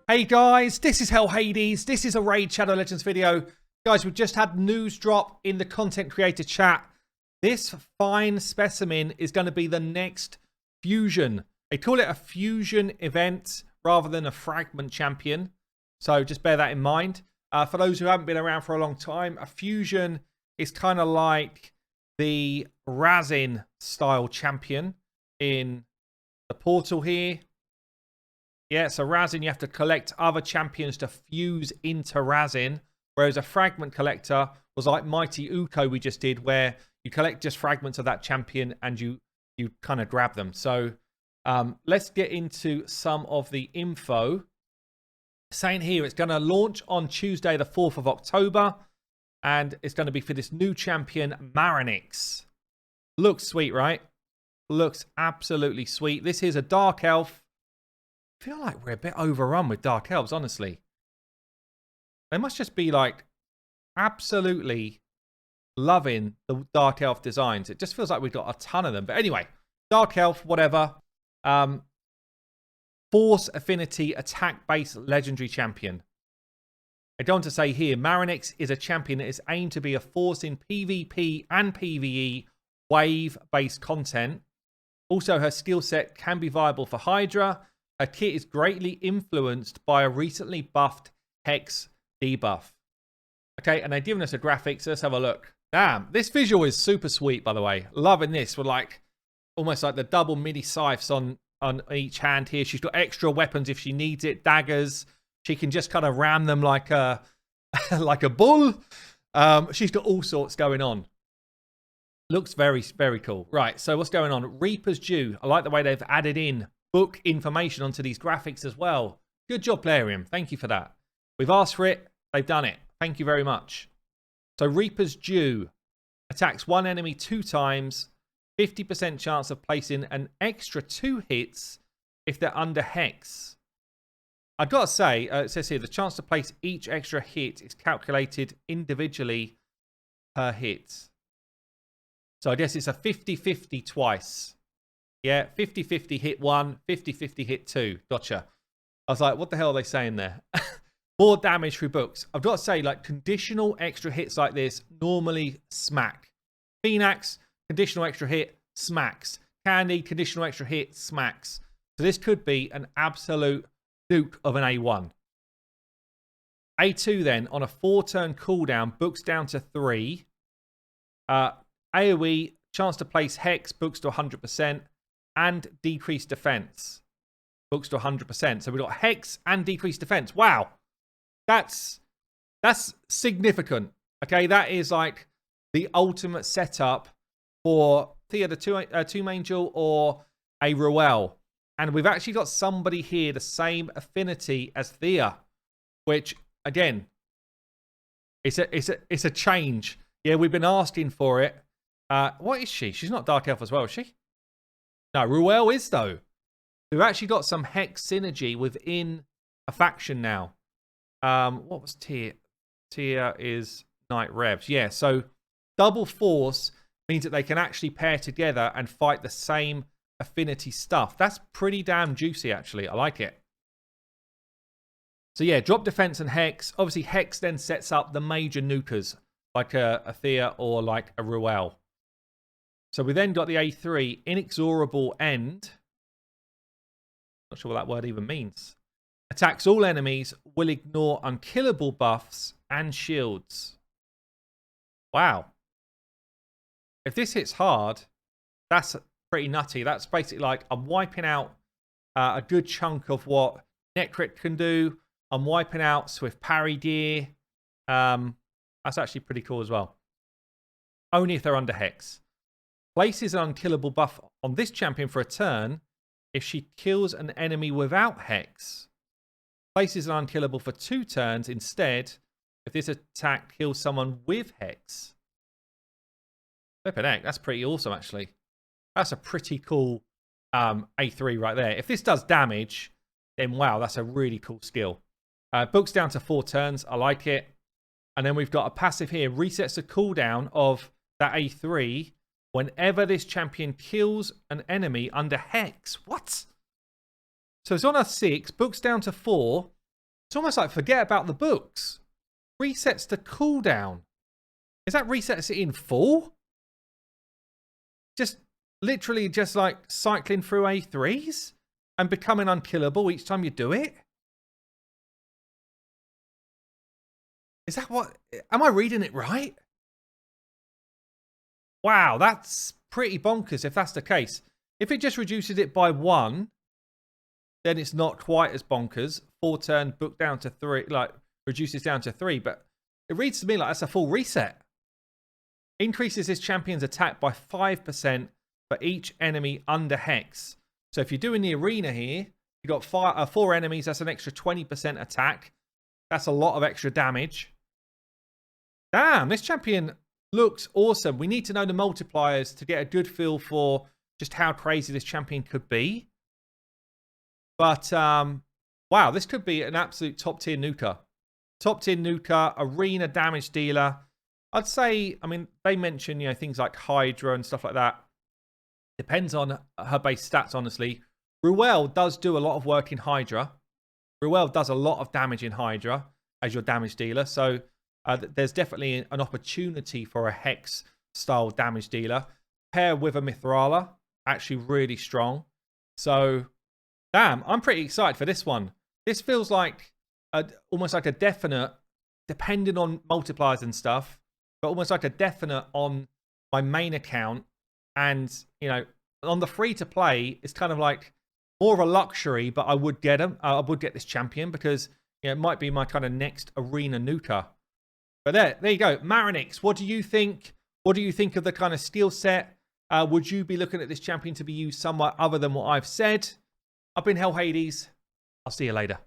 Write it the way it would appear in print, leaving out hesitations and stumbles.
Hey guys, this is Hell Hades. This is a Raid Shadow Legends video. Guys, we've just had news drop in the content creator chat. This fine specimen is going to be the next fusion. They call it a fusion event rather than a fragment champion. So just bear that in mind. For those who haven't been around for a long time, a fusion is kind of like the Razin style champion in the portal here. Yeah, so Razin, you have to collect other champions to fuse into Razin, whereas a fragment collector was like Mighty Uko we just did, where you collect just fragments of that champion and you kind of grab them. So let's get into some of the info. Saying here it's going to launch on Tuesday the 4th of October, and it's going to be for this new champion, Maranix. Looks sweet, right? Looks absolutely sweet. This is a Dark Elf. I feel like we're a bit overrun with Dark Elves, honestly. They must just be like absolutely loving the Dark Elf designs. It just feels like we've got a ton of them. But anyway, Dark Elf, whatever. Force Affinity attack-based legendary champion. I don't want to say here, Maranix is a champion that is aimed to be a force in PvP and PvE wave-based content. Also, her skill set can be viable for Hydra. Her kit is greatly influenced by a recently buffed Hex debuff. Okay, and they've given us a graphic, so let's have a look. Damn, this visual is super sweet, by the way. Loving this with like, almost like the double midi scythes on each hand here. She's got extra weapons if she needs it, daggers. She can just kind of ram them like a, like a bull. She's got all sorts going on. Looks very, very cool. Right, so what's going on? Reaper's Due. I like the way they've added in book information onto these graphics as well. Good job, Plarium. Thank you for that. We've asked for it. They've done it. Thank you very much. So Reaper's Due attacks one enemy 2 times. 50% chance of placing an extra 2 hits if they're under Hex. I've got to say, it says here, the chance to place each extra hit is calculated individually per hit. So I guess it's a 50-50 twice. Yeah, 50-50 hit 1, 50-50 hit 2. Gotcha. I was like, what the hell are they saying there? More damage through books. I've got to say, like, conditional extra hits like this normally smack. Phoenix, conditional extra hit, smacks. Candy, conditional extra hit, smacks. So this could be an absolute duke of an A1. A2 then, on a 4-turn cooldown, books down to 3. AoE, chance to place Hex, books to 100%. And decrease defense, books to 100%. So we've got Hex and decrease defense. Wow. That's significant. Okay, that is like the ultimate setup for Thea the Tomb Angel or a Ruel. And we've actually got somebody here the same affinity as Thea, which again, it's a change. Yeah, we've been asking for it. What is she? She's not Dark Elf as well, is she? No, Ruel is though. We've actually got some Hex synergy within a faction now. What was Tia? Tia is Knight Revs. Yeah, so double force means that they can actually pair together and fight the same affinity stuff. That's pretty damn juicy, actually. I like it. So yeah, drop defense and Hex. Obviously, Hex then sets up the major nukers, like a Thea or like a Ruel. So we then got the A3, Inexorable End. Not sure what that word even means. Attacks all enemies, will ignore unkillable buffs and shields. Wow. If this hits hard, that's pretty nutty. That's basically like I'm wiping out a good chunk of what Necrit can do. I'm wiping out Swift Parry gear. That's actually pretty cool as well. Only if they're under Hex. Places an unkillable buff on this champion for a turn if she kills an enemy without Hex. Places an unkillable for 2 turns instead if this attack kills someone with Hex. Flippin' heck, that's pretty awesome actually. That's a pretty cool A3 right there. If this does damage, then wow, that's a really cool skill. Books down to 4 turns. I like it. And then we've got a passive here. Resets the cooldown of that A3 whenever this champion kills an enemy under Hex. What? So it's on a 6, books down to 4, It's almost like forget about the books. Resets the cooldown. Is that resets it in full? Just literally just like cycling through A3s and becoming unkillable each time you do it? Is that what... Am I reading it right? Wow, that's pretty bonkers if that's the case. If it just reduces it by 1, then it's not quite as bonkers. 4 turn, book down to 3, like reduces down to 3. But it reads to me like that's a full reset. Increases his champion's attack by 5% for each enemy under Hex. So if you're doing the arena here, you've got 4 enemies, that's an extra 20% attack. That's a lot of extra damage. Damn, this champion looks awesome. We need to know the multipliers to get a good feel for just how crazy this champion could be. But, wow, this could be an absolute top-tier nuker. Top-tier nuker, arena damage dealer. I'd say, I mean, they mention, you know, things like Hydra and stuff like that. Depends on her base stats, honestly. Ruel does do a lot of work in Hydra. Ruel does a lot of damage in Hydra as your damage dealer. So there's definitely an opportunity for a Hex-style damage dealer. Pair with a Mithrala, actually really strong. So, damn, I'm pretty excited for this one. This feels like almost like a definite, depending on multipliers and stuff, but almost like a definite on my main account. And, you know, on the free-to-play, it's kind of like more of a luxury, but I would get him. I would get this champion because, you know, it might be my kind of next arena nuker. But there you go. Maranix, what do you think? What do you think of the kind of skill set? Would you be looking at this champion to be used somewhat other than what I've said? I've been Hell Hades. I'll see you later.